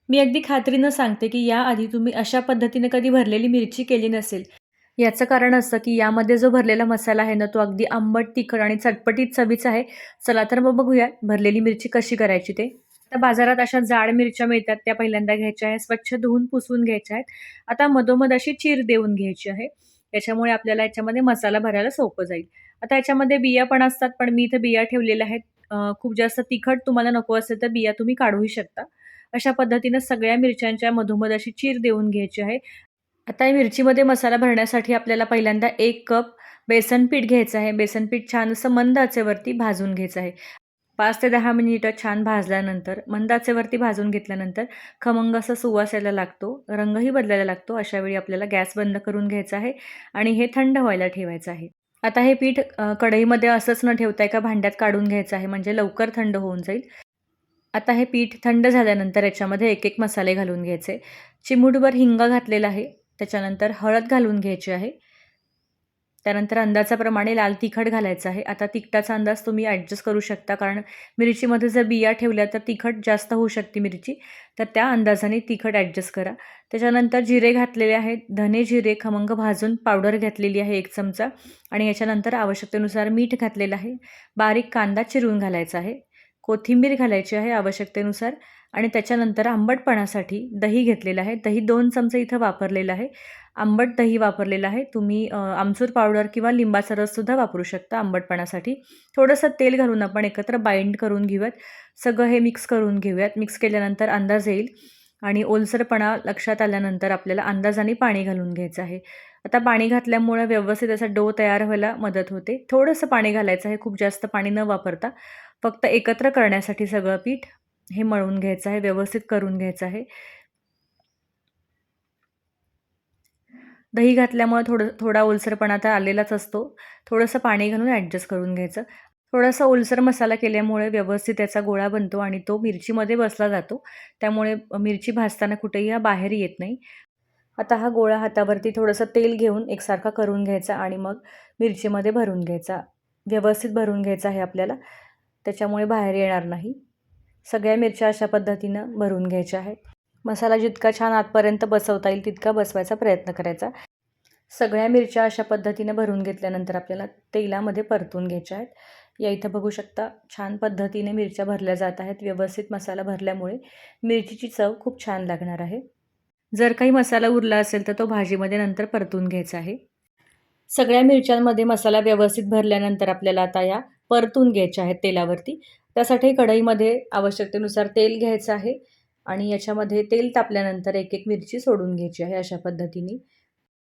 मी अगदी खात्रीनं सांगते, की याआधी तुम्ही अशा पद्धतीने कधी भरलेली मिरची केली नसेल. याचं कारण असं, की यामध्ये जो भरलेला मसाला आहे ना, तो अगदी आंबट, तिखट आणि चटपटीत चवीचा आहे. चला तर मग बघूया भरलेली मिरची कशी करायची ते. आता बाजारात अशा जाड मिरच्या मिळतात, त्या पहिल्यांदा घ्यायच्या आहेत. स्वच्छ धुवून पुसून घ्यायच्या आहेत. आता मधोमध अशी चीर देऊन घ्यायची आहे. त्याच्यामुळे आपल्याला याच्यामध्ये मसाला भरायला सोपं जाईल. आता याच्यामध्ये बिया पण असतात, पण मी इथे बिया ठेवलेल्या आहेत. खूप जास्त तिखट तुम्हाला नको असेल तर बिया तुम्ही काढूही शकता. अशा पद्धतीनं सगळ्या मिरच्यांच्या मधोमध अशी चीर देऊन घ्यायची आहे. आता या मिरचीमध्ये मसाला भरण्यासाठी आपल्याला पहिल्यांदा 1 कप बेसन पीठ घ्यायचं आहे. बेसन पीठ छान असं मंद आचेवरती भाजून घ्यायचं आहे. 5 ते 10 मिनिटं छान भाजल्यानंतर, मंद आचेवरती भाजून घेतल्यानंतर खमंग असा सुवास यायला लागतो, रंगही बदलायला लागतो. अशा वेळी आपल्याला गॅस बंद करून घ्यायचा आहे आणि हे थंड व्हायला ठेवायचं आहे. आता हे पीठ कढईमध्ये असंच न ठेवता एका भांड्यात काढून घ्यायचं आहे, म्हणजे लवकर थंड होऊन जाईल. आता हे पीठ थंड झाल्यानंतर याच्यामध्ये एक-एक मसाले घालून घ्यायचे. चिमूटभर हिंग घातलेला आहे. त्याच्यानंतर हळद घालून घ्यायची आहे. त्यानंतर अंदाजाप्रमाणे लाल तिखट घालायचं आहे. आता तिखटाचा अंदाज तुम्ही ॲडजस्ट करू शकता, कारण मिरचीमध्ये जर बिया ठेवल्या तर तिखट जास्त होऊ शकते मिरची. तर त्या अंदाजाने तिखट ॲडजस्ट करा. त्याच्यानंतर जिरे घातलेले आहेत. धने, जिरे खमंग भाजून पावडर घातलेली आहे 1 चमचा आणि याच्यानंतर आवश्यकतेनुसार मीठ घातलेलं आहे. बारीक कांदा चिरून घालायचा आहे. कोथिंबीर घालायची आहे आवश्यकतेनुसार आणि त्याच्यानंतर आंबटपणासाठी दही घेतलेलं आहे. दही 2 चमचे इथं वापरलेलं आहे. आंबट दही वापरलेलं आहे. तुम्ही आमचूर पावडर किंवा लिंबाचा रससुद्धा वापरू शकता आंबटपणासाठी. थोडंसं तेल घालून आपण एकत्र बाइंड करून घेऊयात. सगळं हे मिक्स करून घेऊयात. मिक्स केल्यानंतर अंदाज येईल आणि ओलसरपणा लक्षात आल्यानंतर आपल्याला अंदाजाने पाणी घालून घ्यायचं आहे. आता पाणी घातल्यामुळे व्यवस्थित असा डो तयार व्हायला मदत होते. थोडंसं पाणी घालायचं आहे, खूप जास्त पाणी न वापरता. फक्त एकत्र करण्यासाठी सगळं पीठ हे मळून घ्यायचं आहे, व्यवस्थित करून घ्यायचं आहे. दही घातल्यामुळे थोडा ओलसरपणा तर आलेलाच असतो. थोडंसं पाणी घालून ॲडजस्ट करून घ्यायचं. थोडासा ओलसर मसाला केल्यामुळे व्यवस्थित त्याचा गोळा बनतो आणि तो मिरचीमध्ये बसला जातो. त्यामुळे मिरची भाजताना कुठेही हा बाहेर येत नाही. आता हा गोळा हातावरती थोडंसं तेल घेऊन एकसारखा करून घ्यायचा आणि मग मिरचीमध्ये भरून घ्यायचा. व्यवस्थित भरून घ्यायचा आहे आपल्याला. त्याच्यामुळे बाहेर येणार नाही. सगळ्या मिरच्या अशा पद्धतीनं भरून घ्यायच्या आहेत. मसाला जितका छान आतपर्यंत बसवता येईल तितका बसवायचा प्रयत्न करायचा. सगळ्या मिरच्या अशा पद्धतीने भरून घेतल्यानंतर आपल्याला तेलामध्ये परतून घ्यायच्या आहेत. या इथं बघू शकता छान पद्धतीने मिरच्या भरल्या जात आहेत. व्यवस्थित मसाला भरल्यामुळे मिरचीची चव खूप छान लागणार आहे. जर काही मसाला उरला असेल तर तो भाजीमध्ये नंतर परतून घ्यायचा आहे. सगळ्या मिरच्यांमध्ये मसाला व्यवस्थित भरल्यानंतर आपल्याला आता या परतून घ्यायच्या आहेत तेलावरती. त्यासाठी कढईमध्ये आवश्यकतेनुसार तेल घ्यायचं आहे आणि याच्यामध्ये तेल तापल्यानंतर एक-एक मिरची सोडून घ्यायची आहे अशा पद्धतीने.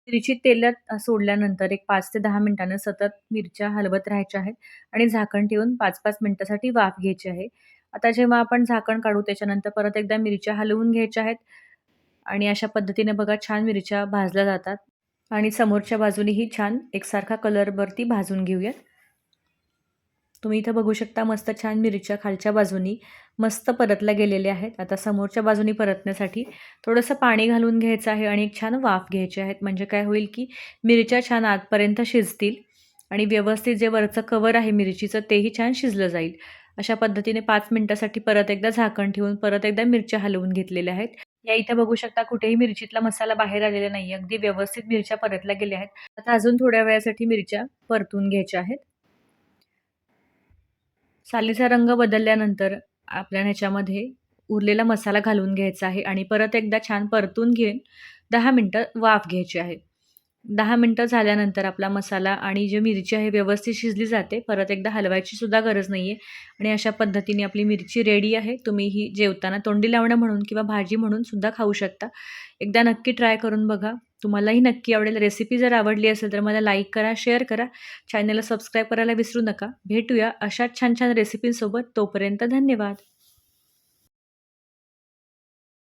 मिरची तेलात सोडल्यानंतर एक 5 ते 10 मिनिटांनं सतत मिरच्या हलवत राहायच्या आहेत आणि झाकण ठेवून 5-5 मिनिटासाठी वाफ घ्यायची आहे. आता जेव्हा आपण झाकण काढू त्याच्यानंतर परत एकदा मिरच्या हलवून घ्यायच्या आहेत आणि अशा पद्धतीने बघा छान मिरच्या भाजल्या जातात आणि समोरच्या बाजूनेही छान एकसारखा कलरवरती भाजून घेऊयात. तुम्ही इथं बघू शकता मस्त छान मिरच्या खालच्या बाजूनी मस्त परतल्या गेलेल्या आहेत. आता समोरच्या बाजूनी परतण्यासाठी थोडंसं पाणी घालून घ्यायचं आहे आणि एक छान वाफ घ्यायची आहेत. म्हणजे काय होईल की मिरच्या छान आतपर्यंत शिजतील आणि व्यवस्थित जे वरचं कवर आहे मिरचीचं तेही छान शिजलं जाईल. अशा पद्धतीने 5 मिनिटासाठी परत एकदा झाकण ठेवून परत एकदा मिरच्या हलवून घेतलेल्या आहेत. या इथं बघू शकता कुठेही मिरचीतला मसाला बाहेर आलेला नाही. अगदी व्यवस्थित मिरच्या परतल्या गेल्या आहेत. आता अजून थोड्या वेळासाठी मिरच्या परतून घ्यायच्या आहेत. सालीचा रंग बदलल्यानंतर आपल्याला ह्याच्यामध्ये उरलेला मसाला घालून घ्यायचा आहे आणि परत एकदा छान परतून घेऊन 10 मिनिटं वाफ घ्यायची आहे. 10 मिनिटं झाल्यानंतर आपला मसाला आणि जी मिरची आहे व्यवस्थित शिजली जाते. परत एकदा हलवायची सुद्धा गरज नाही आहे आणि अशा पद्धतीने आपली मिरची रेडी आहे. तुम्ही ही जेवताना तोंडी लावणं म्हणून किंवा भाजी म्हणून सुद्धा खाऊ शकता. एकदा नक्की ट्राय करून बघा. तुम्हालाही नक्की आवडेल. रेसिपी जर आवडली असेल तर मला लाईक करा, शेअर करा. चॅनलला सबस्क्राईब करायला विसरू नका. भेटूया अशाच छान छान रेसिपींसोबत. तोपर्यंत धन्यवाद.